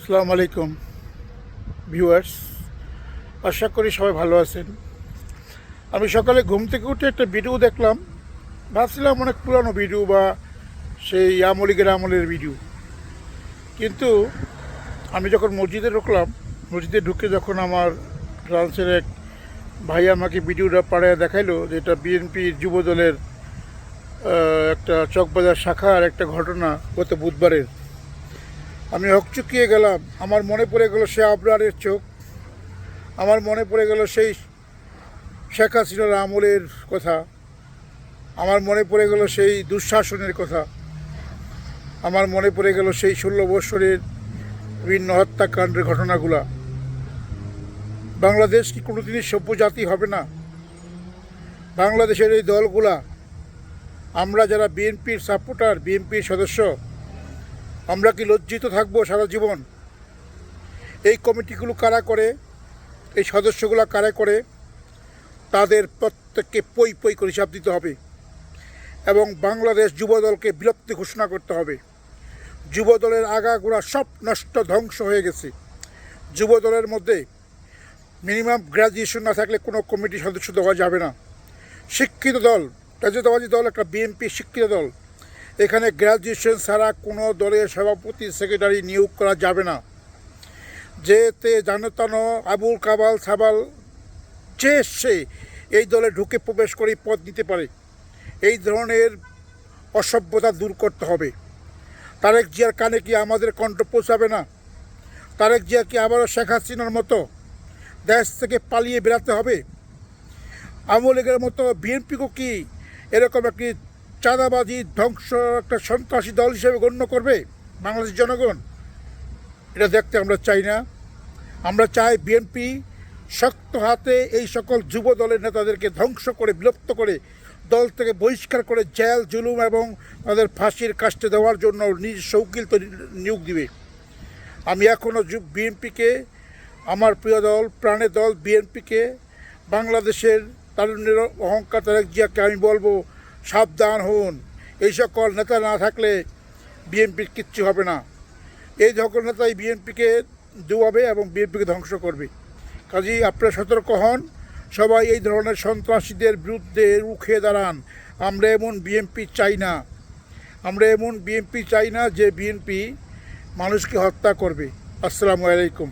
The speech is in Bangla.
আসসালামু আলাইকুম ভিউয়ার্স, আশা করি সবাই ভালো আছেন। আমি সকালে ঘুম থেকে উঠে একটা ভিডিও দেখলাম, ভাবছিলাম অনেক পুরানো ভিডিও বা সেই আমলিগের আমলের ভিডিও, কিন্তু আমি যখন মসজিদে ঢুকলাম, মসজিদে ঢুকে যখন আমার ফ্রান্সের এক ভাই আমাকে ভিডিওটা পাড়ায় দেখাইলো যে এটা বিএনপির যুবদলের একটা চকবাজার শাখার একটা ঘটনা গত বুধবারের। আমি হকচকিয়ে গেলাম। আমার মনে পড়ে গেল সে আবরারের চোখ, আমার মনে পড়ে গেল সেই শেখ হাসিনার আমলের কথা, আমার মনে পড়ে গেল সেই দুঃশাসনের কথা, আমার মনে পড়ে গেল সেই 16 বৎসরের বিভিন্ন হত্যাকাণ্ডের ঘটনাগুলা। বাংলাদেশ কি কোনোদিনই সভ্য জাতি হবে না? বাংলাদেশের এই দলগুলা, আমরা যারা বিএনপির সাপোর্টার, বিএনপির সদস্য, আমরা কি লজ্জিত থাকবো সারা জীবন? এই কমিটিগুলো কারা করে, এই সদস্যগুলো কারা করে, তাদের প্রত্যেককে পই পই করে হিসাব দিতে হবে এবং বাংলাদেশ যুবদলকে বিলুপ্তি ঘোষণা করতে হবে। যুবদলের আগাগোড়া সব নষ্ট, ধ্বংস হয়ে গেছে। যুবদলের মধ্যে মিনিমাম গ্র্যাজুয়েশন না থাকলে কোনো কমিটির সদস্য দেওয়া যাবে না। শিক্ষিত দল, জাতীয়তাবাদী দল একটা বিএনপি শিক্ষিত দল, এখানে গ্র্যাজুয়েশন ছাড়া কোনো দলের সভাপতি সেক্রেটারি নিয়োগ করা যাবে না। যেতে জানতানো আবুল কাবাল সাবাল যে সে এই দলে ঢুকে প্রবেশ করে পদ নিতে পারে। এই ধরনের অসভ্যতা দূর করতে হবে। তারেক জিয়ার কানে কি আমাদের কণ্ঠ পৌঁছাবে না? তারেক জিয়া কি আবারও শেখ হাসিনার মতো দেশ থেকে পালিয়ে বেড়াতে হবে? আওয়ামী লীগের মতো বিএনপিকেও কি এরকম একটি চাঁদাবাজি, ধ্বংস, একটা সন্ত্রাসী দল হিসেবে গণ্য করবে বাংলাদেশ জনগণ? এটা দেখতে আমরা চাই না। আমরা চাই বিএনপি শক্ত হাতে এই সকল যুব দলের নেতাদেরকে ধ্বংস করে, বিলুপ্ত করে, দল থেকে বহিষ্কার করে জেল জুলুম এবং তাদের ফাঁসির কাস্টে দেওয়ার জন্য নিজস্ব উকিল তো নিয়োগ দিবে। আমি এখনও বিএনপিকে, আমার প্রিয় দল, প্রাণের দল বিএনপিকে, বাংলাদেশের তারুণ্যের অহংকার তারেক জিয়াকে আমি বলবো, সাবধান হন। এই সকল নেতা না থাকলে বিএনপির কিচ্ছু হবে না। এই সকল নেতাই বিএনপিকে ডুবাবে এবং বিএনপিকে ধ্বংস করবে। কাজেই আপনারা সতর্ক হন, সবাই এই ধরনের সন্ত্রাসীদের বিরুদ্ধে রুখে দাঁড়ান। আমরা এমন বিএনপি চাই না, আমরা এমন বিএনপি চাই না যে বিএনপি মানুষকে হত্যা করবে। আসসালামু আলাইকুম।